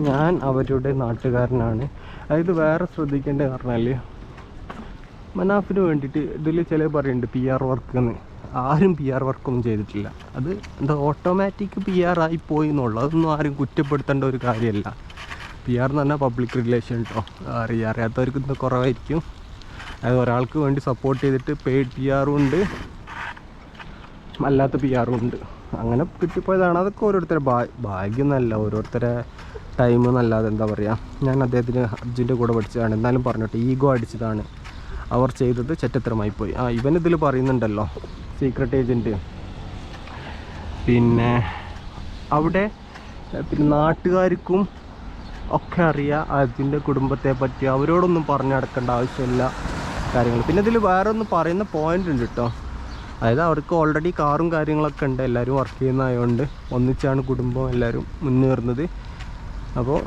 ഞാൻ അവരുടെ നാട്ടുകാരനാണ്. അതായത് വേറെ ശ്രദ്ധിക്കേണ്ടത് പറഞ്ഞാൽ മനാഫിന് വേണ്ടിയിട്ട് ഇതിൽ ചില പറയുന്നുണ്ട് PR വർക്ക് എന്ന്. ആരും PR വർക്കൊന്നും ചെയ്തിട്ടില്ല. അത് എന്താ ഓട്ടോമാറ്റിക് PR ആയിപ്പോയി എന്നുള്ളൂ. അതൊന്നും ആരും കുറ്റപ്പെടുത്തേണ്ട ഒരു കാര്യമല്ല. PR എന്ന് പറഞ്ഞാൽ പബ്ലിക് റിലേഷൻ കേട്ടോ. അറിയാത്തവർക്ക് ഇത് കുറവായിരിക്കും. അതായത് ഒരാൾക്ക് വേണ്ടി സപ്പോർട്ട് ചെയ്തിട്ട് പെയ്ഡ് PR ഉണ്ട്, അല്ലാത്ത PR ഉണ്ട്. അങ്ങനെ കിട്ടിപ്പോയതാണ്. അതൊക്കെ ഓരോരുത്തരെ ഭാഗ്യം എന്നല്ല, ഓരോരുത്തരെ ടൈം എന്നല്ലാതെ എന്താ പറയുക. ഞാൻ അദ്ദേഹത്തിന് അർജുൻ്റെ കൂടെ പഠിച്ചതാണ്. എന്നാലും പറഞ്ഞിട്ട് ഈഗോ അടിച്ചതാണ്. അവർ ചെയ്തത് ചെറ്റത്തരമായിപ്പോയി. ഇവനിതിൽ പറയുന്നുണ്ടല്ലോ സീക്രട്ട് ഏജൻറ്റ്. പിന്നെ അവിടെ പിന്നെ നാട്ടുകാർക്കും ഒക്കെ അറിയാം അർജുൻ്റെ കുടുംബത്തെ പറ്റി. അവരോടൊന്നും പറഞ്ഞു നടക്കേണ്ട ആവശ്യമില്ല കാര്യങ്ങൾ. പിന്നെ ഇതിൽ വേറെ ഒന്ന് പറയുന്ന പോയിൻ്റ് ഉണ്ട് കേട്ടോ. അതായത് അവർക്ക് ഓൾറെഡി കാറും കാര്യങ്ങളൊക്കെ ഉണ്ട്. എല്ലാവരും വർക്ക് ചെയ്യുന്നതായതുകൊണ്ട് ഒന്നിച്ചാണ് കുടുംബം എല്ലാവരും മുന്നേറുന്നത്. അപ്പോൾ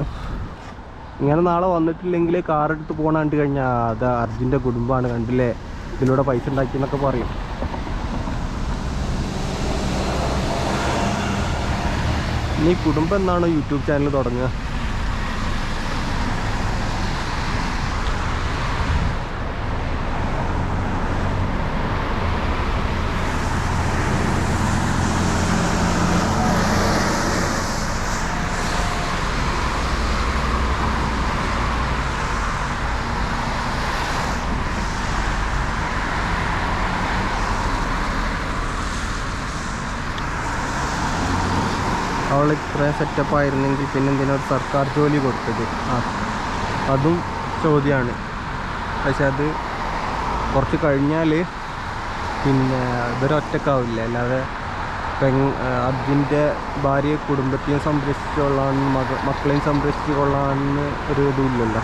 ഇങ്ങനെ നാളെ വന്നിട്ടില്ലെങ്കിൽ കാറെടുത്ത് പോകണ കണ്ടു കഴിഞ്ഞാൽ അത് അർജുൻ്റെ കുടുംബമാണ്, കണ്ടില്ലേ ഇതിലൂടെ പൈസ ഉണ്ടാക്കിയെന്നൊക്കെ പറയും. ഇനി കുടുംബം എന്നാണോ യൂട്യൂബ് ചാനൽ തുടങ്ങുക? അവൾ ഇത്രയും സെറ്റപ്പായിരുന്നെങ്കിൽ പിന്നെ എന്തിനൊരു സർക്കാർ ജോലി കൊടുത്തത്? അതും ചോദ്യമാണ്. പക്ഷെ അത് കുറച്ച് കഴിഞ്ഞാൽ പിന്നെ ഇവരൊറ്റക്കാവില്ല. അല്ലാതെ അതിൻ്റെ ഭാര്യയെ കുടുംബത്തെയും സംരക്ഷിച്ചുകൊള്ളാൻ മക്കളെയും സംരക്ഷിച്ചുകൊള്ളാന്ന് ഒരു ഇതുമില്ലല്ലോ.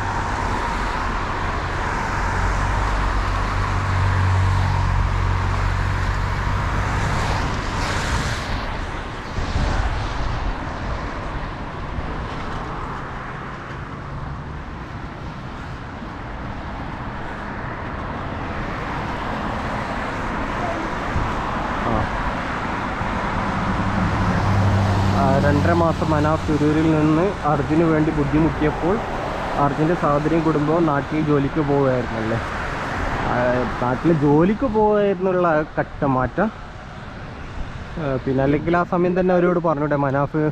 രണ്ടര മാസം മനാഫ് തിരൂരിൽ നിന്ന് അർജുന് വേണ്ടി ബുദ്ധിമുട്ടിയപ്പോൾ അർജുൻ്റെ സഹോദരിയും കുടുംബവും നാട്ടിൽ ജോലിക്ക് പോവുമായിരുന്നല്ലേ. നാട്ടിൽ ജോലിക്ക് പോവുമായിരുന്നുള്ള കട്ടമാറ്റം. പിന്നെ അല്ലെങ്കിൽ ആ സമയം തന്നെ അവരോട് പറഞ്ഞൂടെ മനാഫ്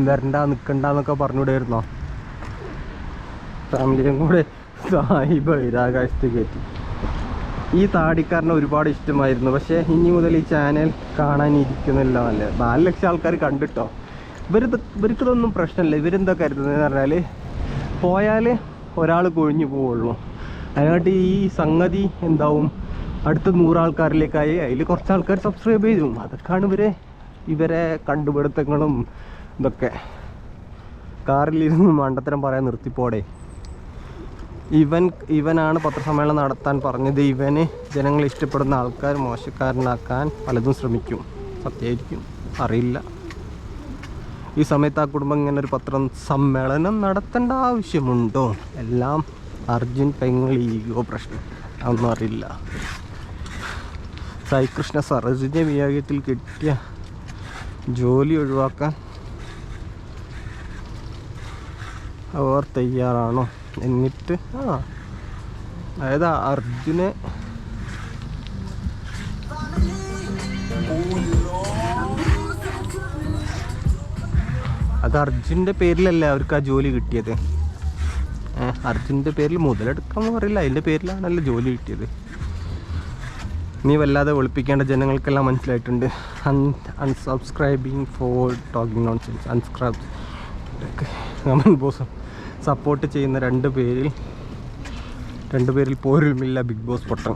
വരണ്ട നിൽക്കണ്ടെന്നൊക്കെ പറഞ്ഞുകൂടായിരുന്നോ? ഫാമിലിയും കൂടെ സാഹിബ് ബഹിരാകാശത്ത് കയറ്റി. ഈ താടിക്കാരനെ ഒരുപാട് ഇഷ്ടമായിരുന്നു. പക്ഷേ ഇനി മുതൽ ഈ ചാനൽ കാണാനിരിക്കുന്നില്ല. നല്ല 4 ലക്ഷം ആൾക്കാർ കണ്ടിട്ടോ. ഇവർക്കിതൊന്നും പ്രശ്നമില്ല. ഇവരെന്താ കരുതുന്നതെന്ന് പറഞ്ഞാൽ പോയാൽ ഒരാൾ കൊഴിഞ്ഞു പോവുള്ളൂ. അതിനായിട്ട് ഈ സംഗതി എന്താവും അടുത്ത 100 ആൾക്കാരിലേക്കായി അതിൽ കുറച്ച് ആൾക്കാർ സബ്സ്ക്രൈബ് ചെയ്തു. അതൊക്കെയാണ് ഇവരെ കണ്ടുപിടുത്തങ്ങളും ഇതൊക്കെ. കാറിലിരുന്ന് മണ്ടത്തരം പറയാൻ നിർത്തിപ്പോടെ. ഇവനാണ് പത്രസമ്മേളനം നടത്താൻ പറഞ്ഞത്. ഇവന് ജനങ്ങൾ ഇഷ്ടപ്പെടുന്ന ആൾക്കാർ മോശക്കാരനാക്കാൻ പലതും ശ്രമിക്കും. സത്യമായിരിക്കും, അറിയില്ല. ഈ സമയത്ത് ആ കുടുംബം ഇങ്ങനെ ഒരു പത്രസമ്മേളനം നടത്തേണ്ട ആവശ്യമുണ്ടോ? എല്ലാം അർജുൻ പെങ്ങൾ ഈഗോ പ്രശ്നം. അതൊന്നും അറിയില്ല. സായികൃഷ്ണ സർജിൻ്റെ വിഭാഗത്തിൽ കിട്ടിയ ജോലി ഒഴിവാക്കാൻ അവർ തയ്യാറാണോ? എന്നിട്ട് അതായത് അർജുനെ അത് അർജുൻ്റെ പേരിലല്ലേ അവർക്ക് ആ ജോലി കിട്ടിയത്. അർജുൻ്റെ പേരിൽ മുതലെടുക്കാമെന്ന് പറയില്ല, അതിൻ്റെ പേരിലാണല്ലോ ജോലി കിട്ടിയത്. നീ വല്ലാതെ ഒളിപ്പിക്കേണ്ട ജനങ്ങൾക്കെല്ലാം മനസ്സിലായിട്ടുണ്ട്. Unsubscribing for talking nonsense. Unsubscribe comment boss support ചെയ്യുന്ന രണ്ട് പേരിൽ പോരുമില്ല ബിഗ് ബോസ് പൊട്ടൻ.